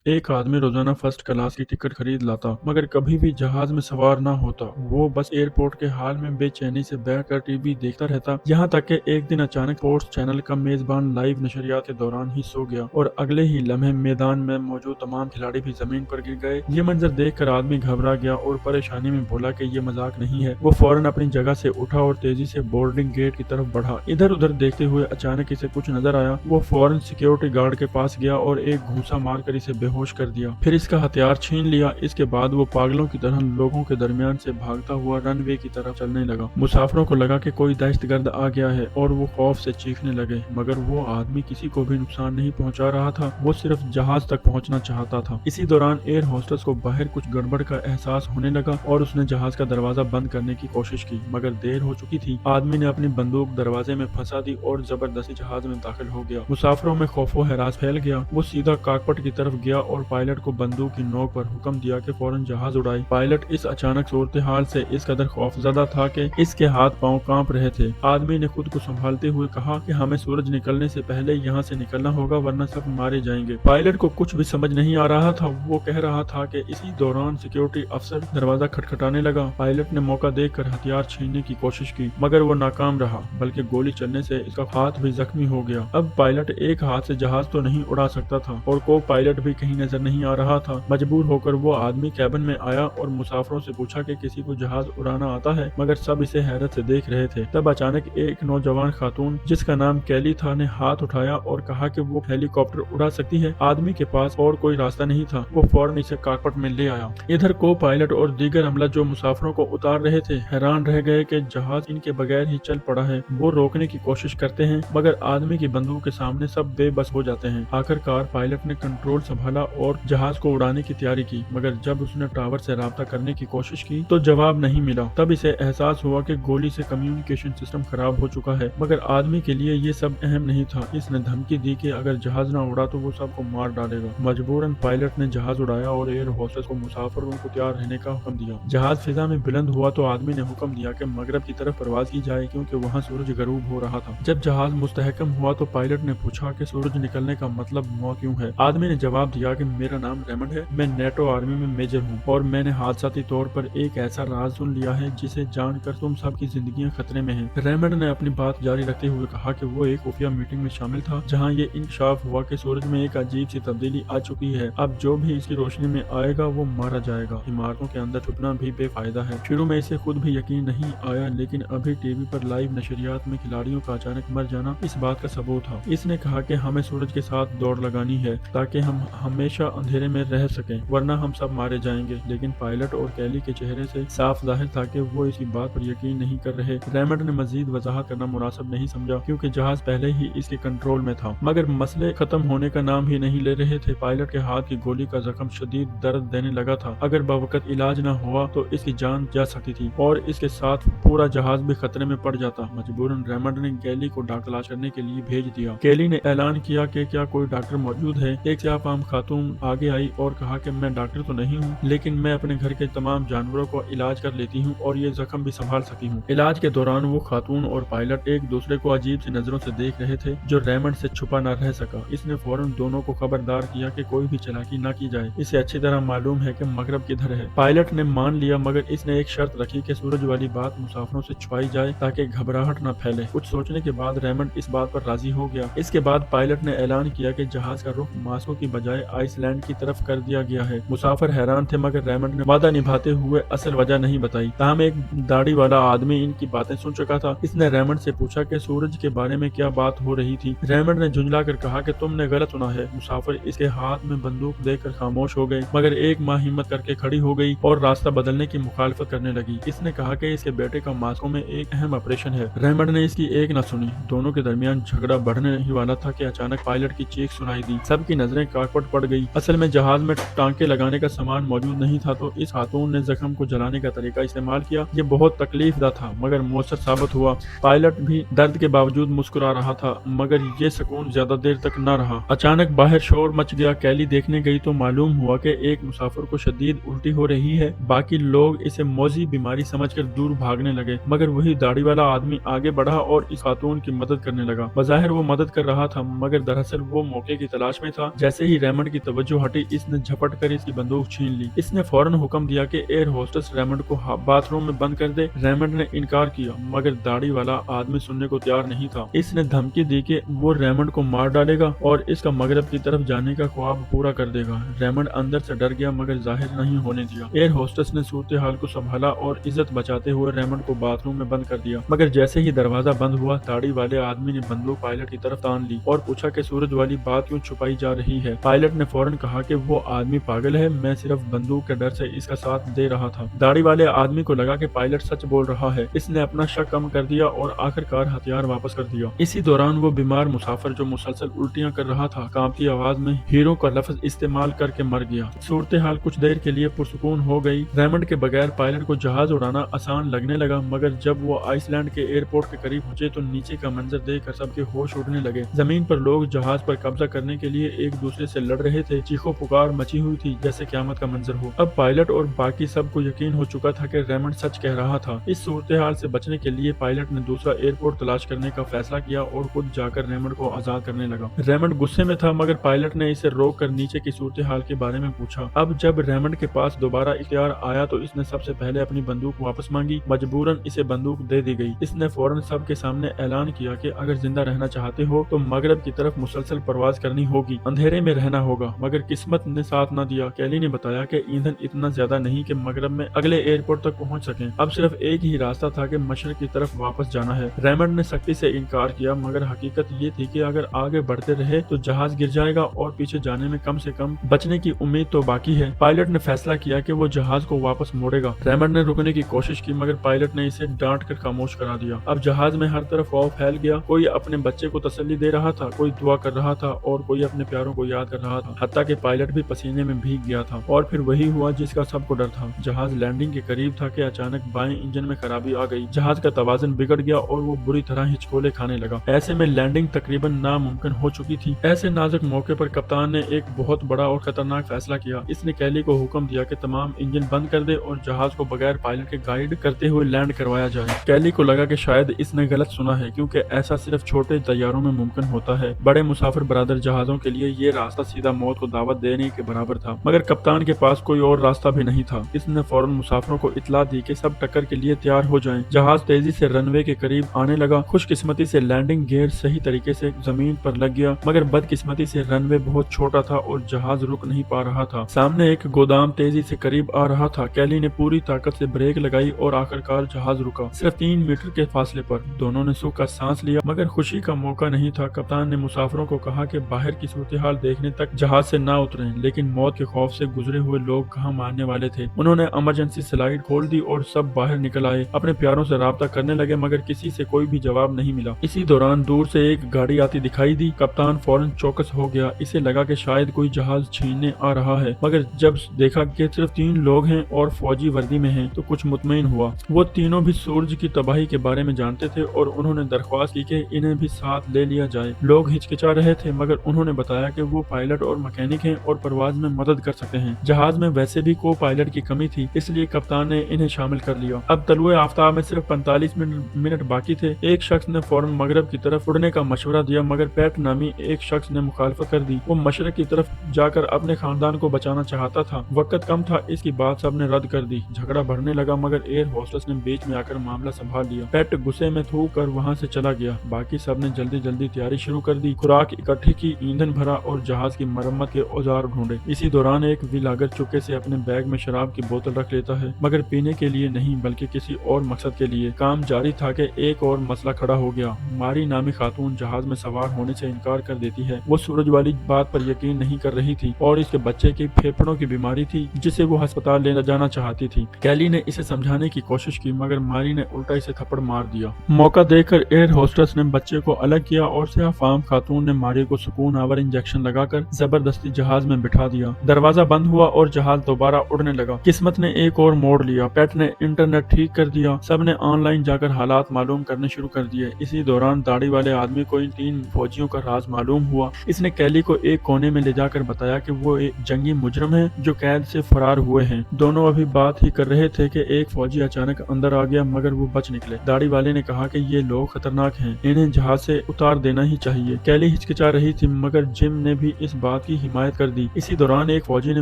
एक आदमी रोजाना फर्स्ट क्लास की टिकट खरीद लाता मगर कभी भी जहाज में सवार ना होता। वो बस एयरपोर्ट के हाल में बेचैनी से बैठकर टीवी देखता रहता, यहाँ तक कि एक दिन अचानक स्पोर्ट्स चैनल का मेजबान लाइव नशरियात के दौरान ही सो गया और अगले ही लम्हे मैदान में मौजूद तमाम खिलाड़ी भी जमीन पर गिर गए। ये मंजर देखकर आदमी घबरा गया और परेशानी में बोला कि ये मजाक नहीं है। वो फौरन अपनी जगह से उठा और तेजी से बोर्डिंग गेट की तरफ बढ़ा। इधर उधर देखते हुए अचानक इसे कुछ नजर आया। वो फौरन सिक्योरिटी गार्ड के पास गया और एक घूंसा मारकर इसे बेहोश कर दिया, फिर इसका हथियार छीन लिया। इसके बाद वो पागलों की तरह लोगों के दरमियान से भागता हुआ रनवे की तरफ चलने लगा। मुसाफिरों को लगा कि कोई दहशतगर्द आ गया है और वो खौफ से चीखने लगे, मगर वो आदमी किसी को भी नुकसान नहीं पहुंचा रहा था। वो सिर्फ जहाज तक पहुंचना चाहता था। इसी दौरान एयर होस्टेस को बाहर कुछ गड़बड़ का एहसास होने लगा और उसने जहाज का दरवाजा बंद करने की कोशिश की, मगर देर हो चुकी थी। आदमी ने अपनी बंदूक दरवाजे में फंसा दी और जबरदस्ती जहाज में दाखिल हो गया। मुसाफिरों में खौफो हरास फैल गया। वो सीधा कॉकपिट की तरफ गया और पायलट को बंदूक की नोक पर हुक्म दिया कि फौरन जहाज उड़ाए। पायलट इस अचानक सूरत हाल से इस कदर खौफजदा था कि इसके हाथ पांव कांप रहे थे। आदमी ने खुद को संभालते हुए कहा कि हमें सूरज निकलने से पहले यहाँ से निकलना होगा, वरना सब मारे जाएंगे। पायलट को कुछ भी समझ नहीं आ रहा था। वो कह रहा था कि इसी दौरान सिक्योरिटी अफसर दरवाजा खटखटाने लगा। पायलट ने मौका देखकर हथियार छीनने की कोशिश की, मगर वो नाकाम रहा, बल्कि गोली चलने से इसका हाथ भी जख्मी हो गया। अब पायलट एक हाथ से जहाज तो नहीं उड़ा सकता था और को पायलट भी कहीं नजर नहीं आ रहा था। मजबूर होकर वो आदमी कैबिन में आया और मुसाफिरों से पूछा कि किसी को जहाज उड़ाना आता है, मगर सब इसे हैरत से देख रहे थे। तब अचानक एक नौजवान खातून जिसका नाम कैली था ने हाथ उठाया और कहा कि वो हेलीकॉप्टर उड़ा सकती है। आदमी के पास और कोई रास्ता नहीं था। वो फौरन इसे कॉकपिट में ले आया। इधर को पायलट और दीगर अमला जो मुसाफिरों को उतार रहे थे हैरान रह गए कि जहाज इनके बगैर ही चल पड़ा है। वो रोकने की कोशिश करते हैं, मगर आदमी की बंदूक के सामने सब बेबस हो जाते हैं। आखिरकार पायलट ने कंट्रोल संभाला और जहाज को उड़ाने की तैयारी की, मगर जब उसने टावर से राब्ता करने की कोशिश की तो जवाब नहीं मिला। तब इसे एहसास हुआ कि गोली से कम्युनिकेशन सिस्टम खराब हो चुका है, मगर आदमी के लिए ये सब अहम नहीं था। इसने धमकी दी कि अगर जहाज ना उड़ा तो वो सबको मार डालेगा। मजबूरन पायलट ने जहाज उड़ाया और एयर होस्टेस को मुसाफिरों को तैयार रहने का हुक्म दिया। जहाज फिजा में बुलंद हुआ तो आदमी ने हुक्म दिया कि मगरब की तरफ परवाज की जाए, क्योंकि वहाँ सूरज गरूब हो रहा था। जब जहाज मुस्तहकम हुआ तो पायलट ने पूछा कि सूरज निकलने का मतलब मौ क्यों है। आदमी ने जवाब दिया कि मेरा नाम रेमंड है, मैं नेटो आर्मी में मेजर हूँ और मैंने हादसाती तौर पर एक ऐसा राज सुन लिया है जिसे जानकर तुम सबकी जिंदगियां खतरे में हैं। रेमंड ने अपनी बात जारी रखते हुए कहा कि वो एक खुफिया मीटिंग में शामिल था, जहां ये इंकशाफ हुआ कि सूरज में एक अजीब सी तब्दीली आ चुकी है। अब जो भी इसकी रोशनी में आएगा वो मारा जाएगा। इमारतों के अंदर छुपना भी बेफायदा है। शुरू में इसे खुद भी यकीन नहीं आया, लेकिन अभी टीवी पर लाइव नशरियात में खिलाड़ियों का अचानक मर जाना इस बात का सबूत था। इसने कहा कि हमें सूरज के साथ दौड़ लगानी है ताकि हम हमेशा अंधेरे में रह सकें, वरना हम सब मारे जाएंगे। लेकिन पायलट और कैली के चेहरे से साफ जाहिर था कि वो इसी बात पर यकीन नहीं कर रहे। रेमंड ने मजीद वजाहत करना मुनासिब नहीं समझा, क्योंकि जहाज पहले ही इसके कंट्रोल में था। मगर मसले खत्म होने का नाम ही नहीं ले रहे थे। पायलट के हाथ की गोली का जख्म शदीद दर्द देने लगा था। अगर बवक्त इलाज न हुआ तो इसकी जान जा सकती थी और इसके साथ पूरा जहाज भी खतरे में पड़ जाता। मजबूरन रेमंड ने कैली को डॉक्टर तलाश करने के लिए भेज दिया। कैली ने ऐलान किया कि क्या कोई डॉक्टर मौजूद है। एक सियाफाम खातून आगे आई और कहा कि मैं डॉक्टर तो नहीं हूँ, लेकिन मैं अपने घर के तमाम जानवरों को इलाज कर लेती हूँ और ये जख्म भी संभाल सकती हूँ। इलाज के दौरान वो खातून और पायलट एक दूसरे को अजीब सी नजरों से देख रहे थे, जो रेमंड से छुपा न रह सका। इसने फौरन दोनों को खबरदार किया कि कोई भी चालाकी न की जाए। इसे अच्छी तरह मालूम है कि मगरब किधर है। पायलट ने मान लिया, मगर इसने एक शर्त रखी कि सूरज वाली बात मुसाफिरों से छुपाई जाए ताकि घबराहट न फैले। कुछ सोचने के बाद रेमंड इस बात पर राजी हो गया। इसके बाद पायलट ने ऐलान किया कि जहाज का रुख मास्को की बजाय आइसलैंड की तरफ कर दिया गया है। मुसाफिर हैरान थे, मगर रेमंड ने वादा निभाते हुए असल वजह नहीं बताई। ताहम एक दाढ़ी वाला आदमी इनकी बातें सुन चुका था। इसने रेमंड से पूछा कि सूरज के बारे में क्या बात हो रही थी। रेमंड ने झुंझला कर कहा कि तुमने गलत सुना है। मुसाफिर इसके हाथ में बंदूक देखकर खामोश हो गए, मगर एक माँ हिम्मत करके खड़ी हो गई और रास्ता बदलने की मुखालफत करने लगी। इसने कहा कि इसके बेटे का मास्को में एक अहम ऑपरेशन है। रेमंड ने इसकी एक न सुनी। दोनों के दरमियान झगड़ा बढ़ने ही वाला था कि अचानक पायलट की चीख सुनाई दी। सबकी नजरें कॉकपिट पड़ गई। असल में जहाज में टांके लगाने का सामान मौजूद नहीं था, तो इस खातून ने जख्म को जलाने का तरीका इस्तेमाल किया। ये बहुत तकलीफदा था, मगर मौसर साबित हुआ। पायलट भी दर्द के बावजूद मुस्कुरा रहा था, मगर ये सुकून ज्यादा देर तक न रहा। अचानक बाहर शोर मच गया। कैली देखने गई तो मालूम हुआ कि एक मुसाफिर को शदीद उल्टी हो रही है। बाकी लोग इसे मौजी बीमारी समझकर दूर भागने लगे, मगर वही दाढ़ी वाला आदमी आगे बढ़ा और इस खातून की मदद करने लगा। बज़ाहिर वो मदद कर रहा था, मगर दरअसल वो मौके की तलाश में था। जैसे ही रेमंड की की तवज्जो हटी, इसने झपट कर इसकी बंदूक छीन ली। इसने फौरन हुक्म दिया कि एयर होस्टेस रेमंड को बाथरूम में बंद कर दे। रेमंड ने इनकार किया, मगर दाढ़ी वाला आदमी सुनने को तैयार नहीं था। इसने धमकी दी कि वो रेमंड को मार डालेगा और इसका मगरब की तरफ जाने का ख्वाब पूरा कर देगा। रेमंड अंदर से डर गया, मगर जाहिर नहीं होने दिया। एयर होस्टेस ने सूरत हाल को संभाला और इज्जत बचाते हुए रेमंड को बाथरूम में बंद कर दिया। मगर जैसे ही दरवाजा बंद हुआ, दाढ़ी वाले आदमी ने बंदूक पायलट की तरफ तान ली और पूछा कि सूरज वाली बात क्यों छुपाई जा रही है। पायलट ने फौरन कहा कि वो आदमी पागल है, मैं सिर्फ बंदूक के डर से इसका साथ दे रहा था। दाढ़ी वाले आदमी को लगा कि पायलट सच बोल रहा है। इसने अपना शक कम कर दिया और आखिरकार हथियार वापस कर दिया। इसी दौरान वो बीमार मुसाफिर जो मुसलसल उल्टियां कर रहा था, कांपती आवाज में हीरो का लफ्ज इस्तेमाल करके मर गया। सूरत हाल कुछ देर के लिए पुरसुकून हो गई। रेमंड के बगैर पायलट को जहाज उड़ाना आसान लगने लगा, मगर जब वो आइसलैंड के एयरपोर्ट के करीब पहुंचे तो नीचे का मंजर देखकर सबके होश उड़ने लगे। जमीन पर लोग जहाज पर कब्जा करने के लिए एक दूसरे से लड़ रहे थे। चीखों पुकार मची हुई थी जैसे क़यामत का मंजर हो। अब पायलट और बाकी सबको यकीन हो चुका था कि रेमंड सच कह रहा था। इस सूरत हाल से बचने के लिए पायलट ने दूसरा एयरपोर्ट तलाश करने का फैसला किया और खुद जाकर रेमंड को आजाद करने लगा। रेमंड गुस्से में था, मगर पायलट ने इसे रोक कर नीचे की सूरत हाल के बारे में पूछा। अब जब रेमंड के पास दोबारा इख्तियार आया तो इसने सबसे पहले अपनी बंदूक वापस मांगी। मजबूरन इसे बंदूक दे दी गई। इसने फौरन सबके सामने ऐलान किया कि अगर जिंदा रहना चाहते हो तो मगरब की तरफ मुसलसल परवाज करनी होगी, अंधेरे में रहना होगा। मगर किस्मत ने साथ न दिया। कैली ने बताया कि ईंधन इतना ज्यादा नहीं कि मगरब में अगले एयरपोर्ट तक पहुंच सकें। अब सिर्फ एक ही रास्ता था कि मशरक की तरफ वापस जाना है। रेमंड ने सख्ती से इनकार किया, मगर हकीकत ये थी कि अगर आगे बढ़ते रहे तो जहाज गिर जाएगा और पीछे जाने में कम से कम बचने की उम्मीद तो बाकी है। पायलट ने फैसला किया कि वो जहाज को वापस मोड़ेगा। रेमंड ने रुकने की कोशिश की, मगर पायलट ने इसे डांट कर खामोश करा दिया। अब जहाज में हर तरफ खौफ फैल गया। कोई अपने बच्चे को तसल्ली दे रहा था, कोई दुआ कर रहा था और कोई अपने प्यारों को याद कर रहा था। हत्ता कि पायलट भी पसीने में भीग गया था। और फिर वही हुआ जिसका सबको डर था। जहाज लैंडिंग के करीब था कि अचानक बाएं इंजन में खराबी आ गई। जहाज का तवाज़ुन बिगड़ गया और वो बुरी तरह हिचकोले खाने लगा। ऐसे में लैंडिंग तकरीबन नामुमकिन हो चुकी थी। ऐसे नाजुक मौके पर कप्तान ने एक बहुत बड़ा और खतरनाक फैसला किया। इसने कैली को हुक्म दिया कि तमाम इंजन बंद कर दे और जहाज को बगैर पायलट के गाइड करते हुए लैंड करवाया जाए। कैली को लगा कि शायद इसने गलत सुना है, क्योंकि ऐसा सिर्फ छोटे तैयारों में मुमकिन होता है। बड़े मुसाफिर बरादर जहाजों के लिए ये रास्ता सीधा मौत को दावत देने के बराबर था। मगर कप्तान के पास कोई और रास्ता भी नहीं था। इसने फौरन मुसाफिरों को इत्तला दी कि सब टक्कर के लिए तैयार हो जाएं। जहाज तेजी से रनवे के करीब आने लगा। खुशकिस्मती से लैंडिंग गियर सही तरीके से जमीन पर लग गया, मगर बदकिस्मती से रनवे बहुत छोटा था और जहाज रुक नहीं पा रहा था। सामने एक गोदाम तेजी से करीब आ रहा था। कैली ने पूरी ताकत से ब्रेक लगाई और आखिरकार जहाज रुका, सिर्फ 3 मीटर के फासले पर। दोनों ने सुख का सांस लिया, मगर खुशी का मौका नहीं था। कप्तान ने मुसाफिरों को कहा कि बाहर की सूरत हाल देखने तक जहाज से ना उतरें, लेकिन मौत के खौफ से गुजरे हुए लोग कहाँ मानने वाले थे। उन्होंने इमरजेंसी स्लाइड खोल दी और सब बाहर निकल आए। अपने प्यारों से राब्ता करने लगे, मगर किसी से कोई भी जवाब नहीं मिला। इसी दौरान दूर से एक गाड़ी आती दिखाई दी। कप्तान फौरन चौकस हो गया। इसे लगा कि शायद कोई जहाज छीनने आ रहा है, मगर जब देखा कि सिर्फ 3 लोग हैं और फौजी वर्दी में हैं, तो कुछ मुतमईन हुआ। वो तीनों भी सूरज की तबाही के बारे में जानते थे और उन्होंने दरख्वास्त की कि इन्हें भी साथ ले लिया जाए। लोग हिचकिचा रहे थे, मगर उन्होंने बताया कि वो पायलट और मैकेनिक हैं और परवाज में मदद कर सकते हैं। जहाज में वैसे भी को पायलट की कमी थी, इसलिए कप्तान ने इन्हें शामिल कर लिया। अब तलुए आफ्ताब में सिर्फ 45 मिनट बाकी थे। एक शख्स ने फौरन मगरब की तरफ उड़ने का मशवरा दिया, मगर पैट नामी एक शख्स ने मुखालफत कर दी। वो मशरक की तरफ जाकर अपने खानदान को बचाना चाहता था। वक्त कम था, इसकी बात सबने रद्द कर दी। झगड़ा बढ़ने लगा, मगर एयर होस्टेस ने बीच में आकर मामला संभाल लिया। पैट गुस्से में थूक कर वहाँ से चला गया। बाकी सब ने जल्दी जल्दी तैयारी शुरू कर दी। खुराक इकट्ठी की, ईंधन भरा और जहाज की मरम्मत के औजार ढूंढे। इसी दौरान एक विलागर चुपके से अपने बैग में शराब की बोतल रख लेता है, मगर पीने के लिए नहीं बल्कि किसी और मकसद के लिए। काम जारी था कि एक और मसला खड़ा हो गया। मारी नामी खातून जहाज में सवार होने से इनकार कर देती है। वो सूरज वाली बात पर यकीन नहीं कर रही थी और इसके बच्चे की फेफड़ों की बीमारी थी जिसे वो अस्पताल ले जाना चाहती थी। कैली ने इसे समझाने की कोशिश की, मगर मारी ने उल्टा इसे थप्पड़ मार दिया। मौका देखकर एयर होस्टेस ने बच्चे को अलग किया और सियाफाम खातून ने मारी को सुकून आवर इंजेक्शन लगाकर जबरदस्ती जहाज में बिठा दिया। दरवाजा बंद हुआ और जहाज दोबारा उड़ने लगा। किस्मत ने एक और मोड़ लिया। पेट ने इंटरनेट ठीक कर दिया। सब ने ऑनलाइन जाकर हालात मालूम करने शुरू कर दिए। इसी दौरान दाढ़ी वाले आदमी को इन 3 फौजियों का राज मालूम हुआ। इसने कैली को एक कोने में ले जाकर बताया कि वो एक जंगी मुजरिम है जो कैद से फरार हुए हैं। दोनों अभी बात ही कर रहे थे कि एक फौजी अचानक अंदर आ गया, मगर वो बच निकले। दाढ़ी वाले ने कहा कि ये लोग खतरनाक हैं, इन्हें जहाज से उतार देना ही चाहिए। कैली हिचकिचा रही थी, मगर जिम ने भी इस बात बات की हिमायत कर दी। इसी दौरान एक फौजी ने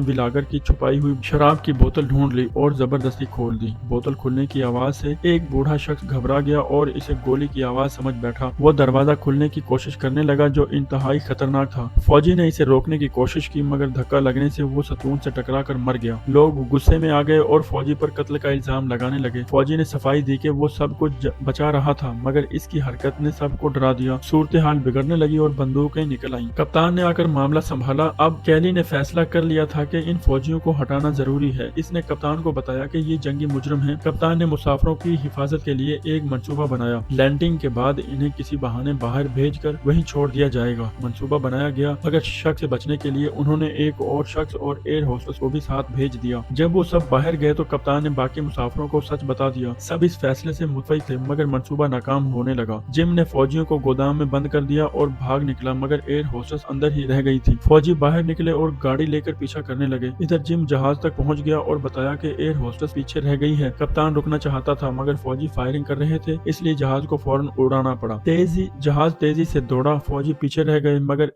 विलागर की छुपाई हुई शराब की बोतल ढूंढ ली और जबरदस्ती खोल दी। बोतल खुलने की आवाज से एक बूढ़ा शख्स घबरा गया और इसे गोली की आवाज समझ बैठा। वो दरवाजा खोलने की कोशिश करने लगा जो इंतहाई खतरनाक था। फौजी ने इसे रोकने की कोशिश की मगर धक्का लगने से वो सतून से टकरा कर मर गया। लोग गुस्से में आ गए और फौजी पर कत्ल का इल्जाम लगाने लगे। फौजी ने सफाई दी कि वो सब कुछ बचा रहा था मगर इसकी हरकत ने सबको डरा दिया। सूरत हाल बिगड़ने लगी और बंदूकें निकल आईं। कप्तान ने आकर मामला संभाला। अब कैली ने फैसला कर लिया था कि इन फौजियों को हटाना जरूरी है। इसने कप्तान को बताया कि ये जंगी मुजरिम हैं। कप्तान ने मुसाफिरों की हिफाजत के लिए एक मंसूबा बनाया। लैंडिंग के बाद इन्हें किसी बहाने बाहर भेजकर वहीं छोड़ दिया जाएगा। मंसूबा बनाया गया मगर शक से बचने के लिए उन्होंने एक और शख्स और एयर होस्टेस को भी साथ भेज दिया। जब वो सब बाहर गए तो कप्तान ने बाकी मुसाफिरों को सच बता दिया। सब इस फैसले से मुतफिक थे मगर मंसूबा नाकाम होने लगा। जिम ने फौजियों को गोदाम में बंद कर दिया और भाग निकला मगर एयर होस्टेस अंदर ही रह गई थी। फौजी बाहर निकले और गाड़ी लेकर पीछा करने लगे। इधर जिम जहाज तक पहुंच गया और बताया कि एयर होस्टेस पीछे रह गई है। कप्तान रुकना चाहता था मगर फौजी फायरिंग कर रहे थे इसलिए जहाज को फौरन उड़ाना पड़ा। जहाज तेजी से दौड़ा। फौजी पीछे रह गए मगर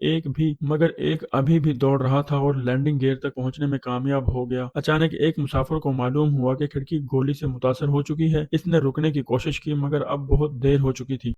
एक अभी भी दौड़ रहा था और लैंडिंग गियर तक पहुंचने में कामयाब हो गया। अचानक एक मुसाफिर को मालूम हुआ कि खिड़की गोली से मुतासर हो चुकी है। इसने रुकने की कोशिश की मगर अब बहुत देर हो चुकी थी।